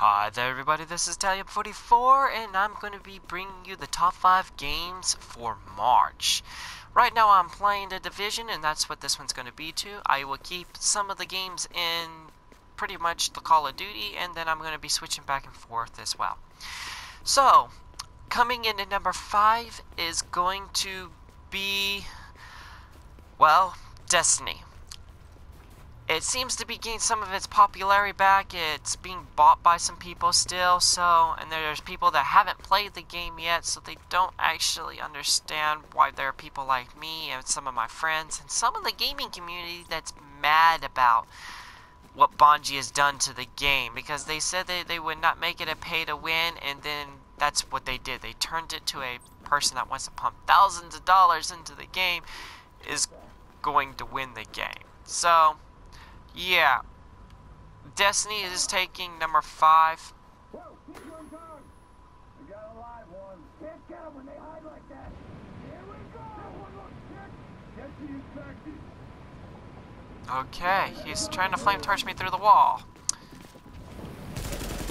Hi there everybody, this is Talia44 and I'm going to be bringing you the top 5 games for March. Right now I'm playing The Division and that's what this one's going to be too. I will keep some of the games in pretty much the Call of Duty and then I'm going to be switching back and forth as well. So, coming in at number 5 is going to be, well, Destiny. It seems to be gaining some of its popularity back. It's being bought by some people still, and there's people that haven't played the game yet, so they don't actually understand why there are people like me and some of my friends and some of the gaming community that's mad about what Bungie has done to the game, because they said they would not make it a pay to win, and then that's what they did. They turned it to a person that wants to pump thousands of dollars into the game is going to win the game. So yeah, Destiny is taking number 5. Whoa, keep your guard. We got a live one. Can't get them when they hide like that. Here we go. That one looks sick. Get to you, Okay, he's trying to flame torch me through the wall.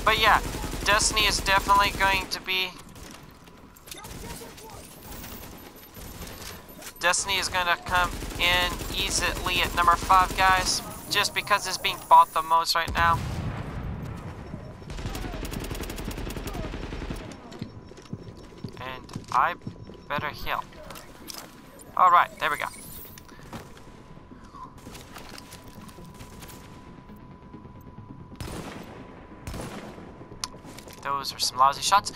But yeah, Destiny is definitely going to be... Destiny is going to come in easily at number 5, guys. Just because it's being bought the most right now. And I better heal. Alright, there we go. Those are some lousy shots.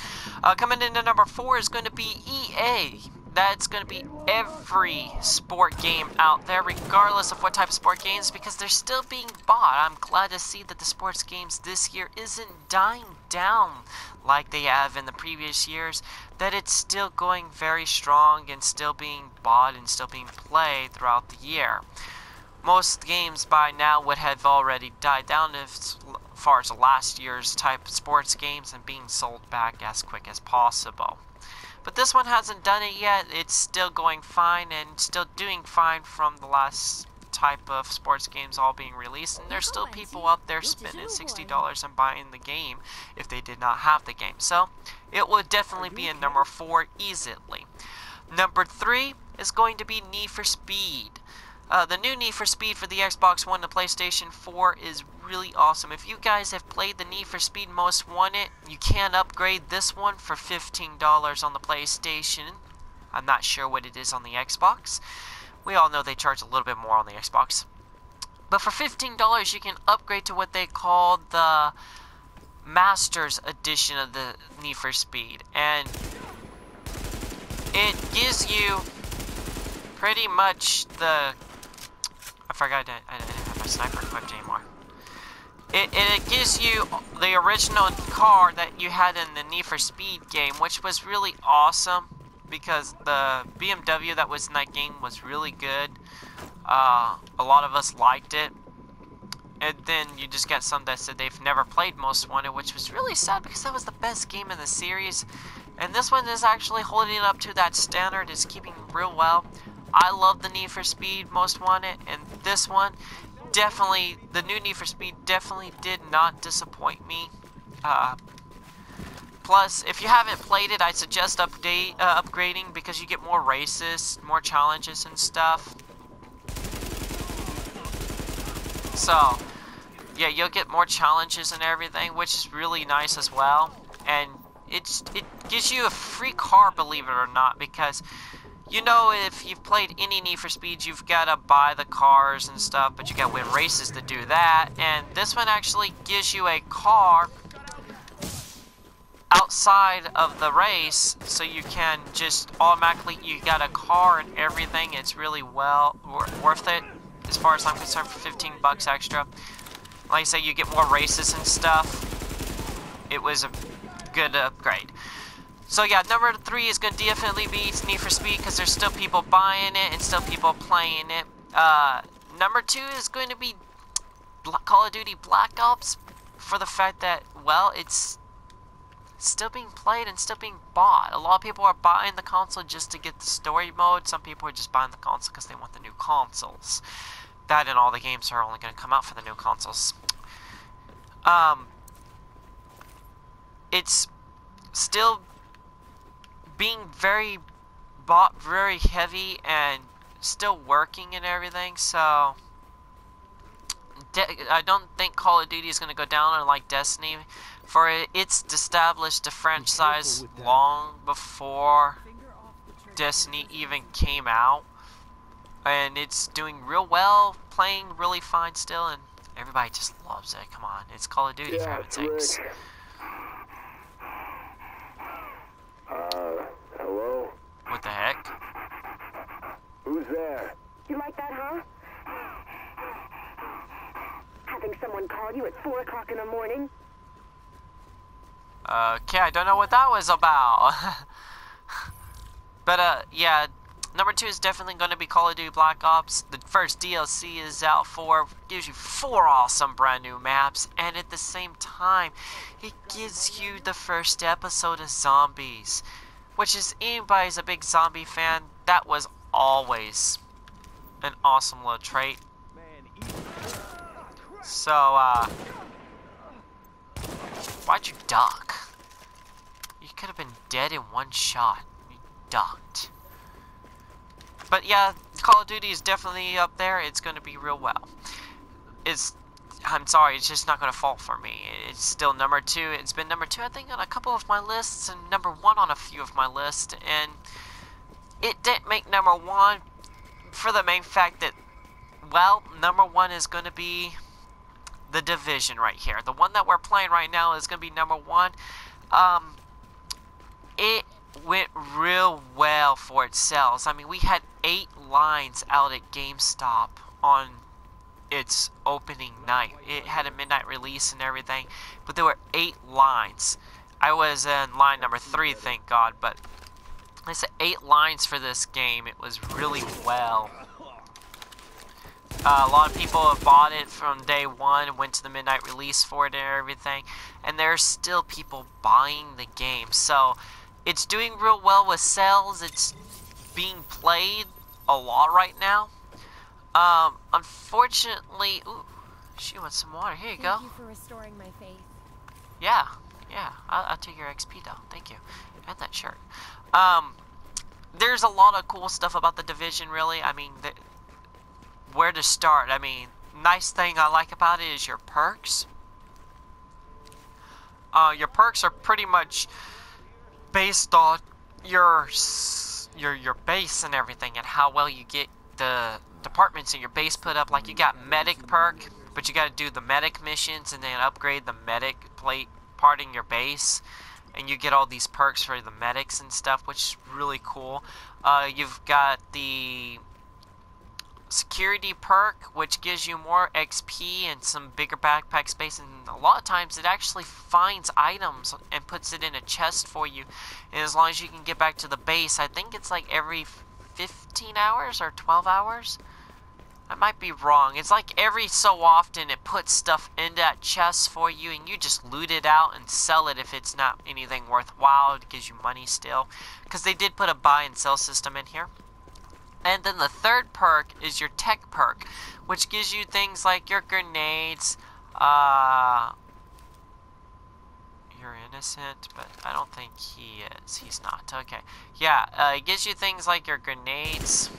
Coming into number 4 is going to be EA. That's going to be every sport game out there, regardless of what type of sport games, because they're still being bought. I'm glad to see that the sports games this year isn't dying down like they have in the previous years, that it's still going very strong and still being bought and still being played throughout the year. Most games by now would have already died down as far as last year's type of sports games and being sold back as quick as possible. But this one hasn't done it yet. It's still going fine and still doing fine from the last type of sports games all being released. And there's still people out there spending $60 and buying the game if they did not have the game. So it would definitely be in number 4 easily. Number 3 is going to be Need for Speed. The new Need for Speed for the Xbox One and PlayStation 4 is really awesome. If you guys have played the Need for Speed Most Wanted, you can upgrade this one for $15 on the PlayStation. I'm not sure what it is on the Xbox. We all know they charge a little bit more on the Xbox. But for $15 you can upgrade to what they call the Masters Edition of the Need for Speed. And it gives you pretty much the... I forgot I didn't have my sniper equipped anymore. It gives you the original car that you had in the Need for Speed game, which was really awesome because the BMW that was in that game was really good. A lot of us liked it. And then you just get some that said they've never played Most Wanted, which was really sad because that was the best game in the series. And this one is actually holding up to that standard. It's keeping real well. I love the Need for Speed Most Wanted, and this one definitely, the new Need for Speed definitely did not disappoint me. Plus, if you haven't played it, I suggest upgrading because you get more races, more challenges and stuff. So, yeah, you'll get more challenges and everything, which is really nice as well. And it gives you a free car, believe it or not, because... You know, if you've played any Need for Speed, you've got to buy the cars and stuff, but you got to win races to do that. And this one actually gives you a car outside of the race, so you can just automatically, you got a car and everything. It's really well worth it, as far as I'm concerned, for 15 bucks extra. Like I say, you get more races and stuff. It was a good upgrade. So yeah, number 3 is going to definitely be Need for Speed because there's still people buying it and still people playing it. Number 2 is going to be Call of Duty Black Ops for the fact that, well, it's still being played and still being bought. A lot of people are buying the console just to get the story mode. Some people are just buying the console because they want the new consoles. That and all the games are only going to come out for the new consoles. it's still being very bought very heavy and still working and everything, so I don't think Call of Duty is going to go down like Destiny, for it's established a franchise long before Destiny even came out, and it's doing real well, playing really fine still, and everybody just loves it. Come on, it's Call of Duty, for heaven's sakes. Hello? What the heck? Who's there? You like that, huh? Having someone call you at 4 o'clock in the morning? Okay, I don't know what that was about. But, yeah, number 2 is definitely going to be Call of Duty Black Ops. The first DLC is out for, gives you 4 awesome brand new maps, and at the same time, it gives you the first episode of Zombies. Which is, anybody's a big zombie fan, that was always an awesome little trait. So, why'd you duck? You could have been dead in one shot. You ducked. But yeah, Call of Duty is definitely up there. It's going to be real well. I'm sorry, it's just not going to fall for me. It's still number 2. It's been number 2, I think, on a couple of my lists, and number 1 on a few of my lists. And it didn't make number 1 for the main fact that, well, number 1 is going to be The Division right here. The one that we're playing right now is going to be number 1. It went real well for its sales. I mean, we had 8 lines out at GameStop on its opening night. It had a midnight release and everything, but there were 8 lines. I was in line number 3, thank God, but I said 8 lines for this game. It was really well. A lot of people have bought it from day 1 and went to the midnight release for it and everything, and there's still people buying the game. So it's doing real well with sales. It's being played a lot right now. Unfortunately, ooh, she wants some water. Here you go. Thank you for restoring my faith. Yeah, I'll take your XP though. Thank you. And that shirt. There's a lot of cool stuff about The Division, really. I mean, where to start? I mean, nice thing I like about it is your perks. Your perks are pretty much based on your base and everything, and how well you get the departments in your base put up. Like, you got medic perk, but you got to do the medic missions and then upgrade the medic plate part in your base, and you get all these perks for the medics and stuff, which is really cool. You've got the security perk, which gives you more XP and some bigger backpack space, and a lot of times it actually finds items and puts it in a chest for you, and as long as you can get back to the base, I think it's like every 15 hours or 12 hours. I might be wrong. It's like every so often it puts stuff in that chest for you, and you just loot it out and sell it if it's not anything worthwhile. It gives you money still, because they did put a buy and sell system in here. And then the third perk is your tech perk, which gives you things like your grenades. You're innocent, but I don't think he is. He's not. Okay. Yeah, it gives you things like your grenades.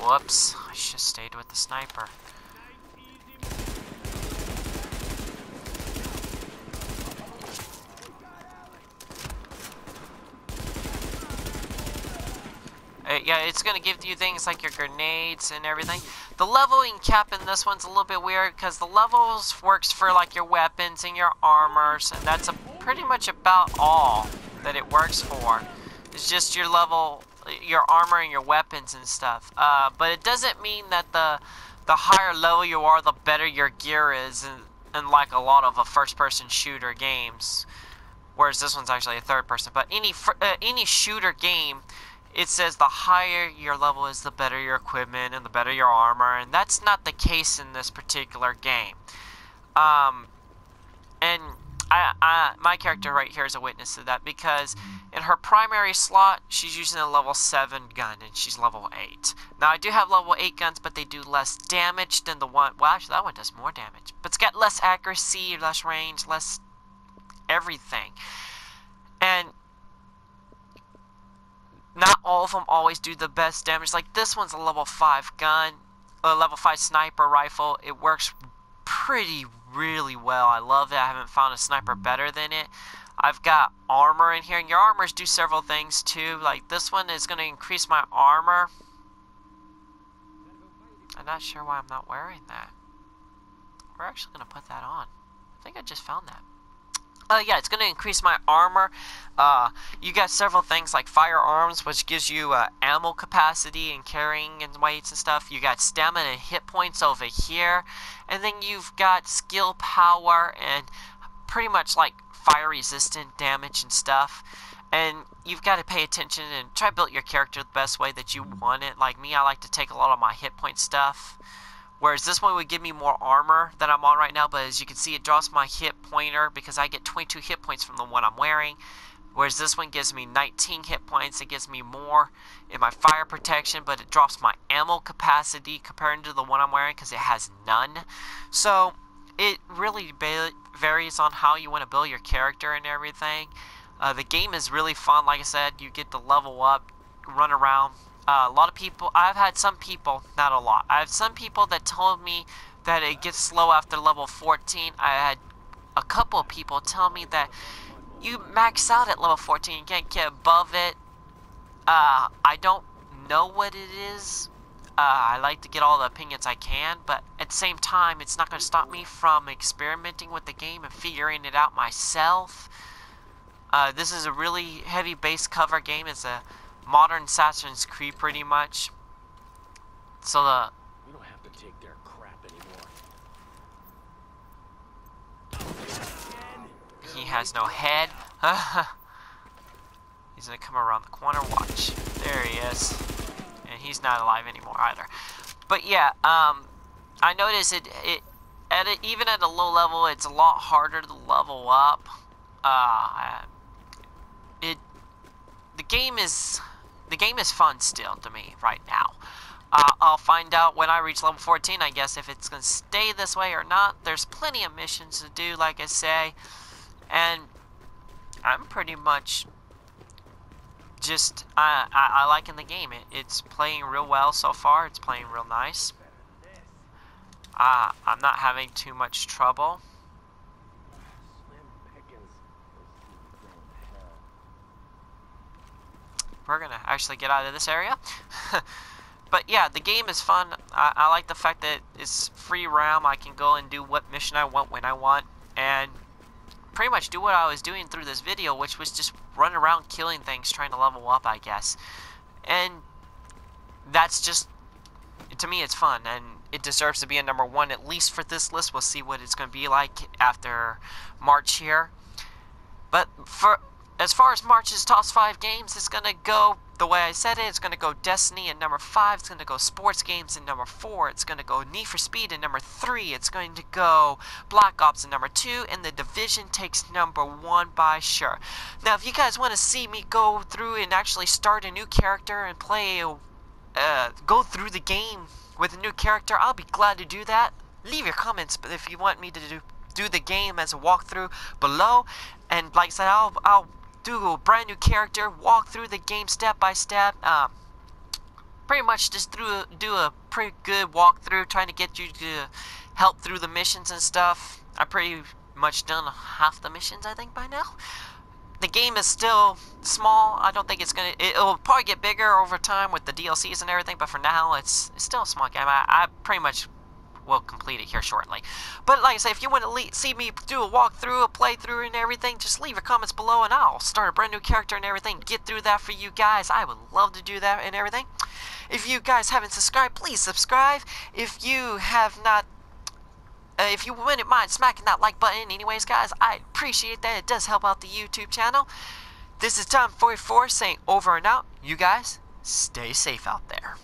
Whoops. I should have stayed with the sniper. Yeah, it's going to give you things like your grenades and everything. The leveling cap in this one's a little bit weird, because the levels works for like your weapons and your armors, and that's pretty much about all that it works for. It's just your level, your armor and your weapons and stuff. But it doesn't mean that the higher level you are, the better your gear is, in like a lot of first-person shooter games. Whereas this one's actually a third-person. But any shooter game, it says the higher your level is, the better your equipment and the better your armor, and that's not the case in this particular game. And my character right here is a witness to that, because in her primary slot, she's using a level 7 gun, and she's level 8. Now, I do have level 8 guns, but they do less damage than the one, well, actually, that one does more damage, but it's got less accuracy, less range, less everything. And not all of them always do the best damage. Like this one's a level 5 gun, a level 5 sniper rifle. It works really well. I love it. I haven't found a sniper better than it. I've got armor in here, and your armors do several things too. Like this one is going to increase my armor. I'm not sure why I'm not wearing that. We're actually going to put that on. I think I just found that. Yeah, it's going to increase my armor. You got several things like firearms, which gives you ammo capacity and carrying and weights and stuff. You got stamina and hit points over here. And then you've got skill power and pretty much like fire resistant damage and stuff. And you've got to pay attention and try to build your character the best way that you want it. Like me, I like to take a lot of my hit point stuff. Whereas this one would give me more armor than I'm on right now, but as you can see, it drops my hit pointer because I get 22 hit points from the one I'm wearing. Whereas this one gives me 19 hit points. It gives me more in my fire protection, but it drops my ammo capacity compared to the one I'm wearing because it has none. So it really varies on how you want to build your character and everything. The game is really fun. Like I said, you get to level up, run around. A lot of people, I've had some people, not a lot, I have some people that told me that it gets slow after level 14. I had a couple of people tell me that you max out at level 14, you can't get above it. I don't know what it is. I like to get all the opinions I can, but at the same time, it's not going to stop me from experimenting with the game and figuring it out myself. This is a really heavy base cover game. It's a modern Assassin's Creed pretty much. So We don't have to take their crap anymore. He has no head. He's gonna come around the corner. Watch. There he is. And he's not alive anymore either. But yeah, I noticed even at a low level, it's a lot harder to level up. The game is fun still to me right now. I'll find out when I reach level 14, I guess, if it's going to stay this way or not. There's plenty of missions to do, like I say. And I'm pretty much just, I liking the game. It's playing real well so far. It's playing real nice. I'm not having too much trouble. We're gonna actually get out of this area. But yeah, the game is fun. I like the fact that it's free roam. I can go and do what mission I want when I want, and pretty much do what I was doing through this video, which was just run around killing things, trying to level up, I guess. And that's just, to me, it's fun, and it deserves to be a number 1, at least for this list. We'll see what it's going to be like after March here. But as far as March's top 5 games, it's going to go the way I said it. It's going to go Destiny at number 5. It's going to go Sports Games at number 4. It's going to go Need for Speed at number 3. It's going to go Black Ops at number 2. And The Division takes number 1 by sure. Now, if you guys want to see me go through and actually start a new character and play, go through the game with a new character, I'll be glad to do that. Leave your comments if you want me to do the game as a walkthrough below. And like I said, I'll do a brand new character, walk through the game step by step, pretty much just do a pretty good walkthrough, trying to get you to help through the missions and stuff. I've pretty much done half the missions, I think, by now. The game is still small. I don't think it'll probably get bigger over time with the DLCs and everything, but for now, it's still a small game. I pretty much will complete it here shortly. But like I say, if you want to see me do a walkthrough, a playthrough and everything, just leave your comments below and I'll start a brand new character and everything, get through that for you guys. I would love to do that and everything. If you guys haven't subscribed, please subscribe. If you have not, if you wouldn't mind smacking that like button anyways, guys, I appreciate that. It does help out the YouTube channel. This is Tom 44 saying over and out. You guys, stay safe out there.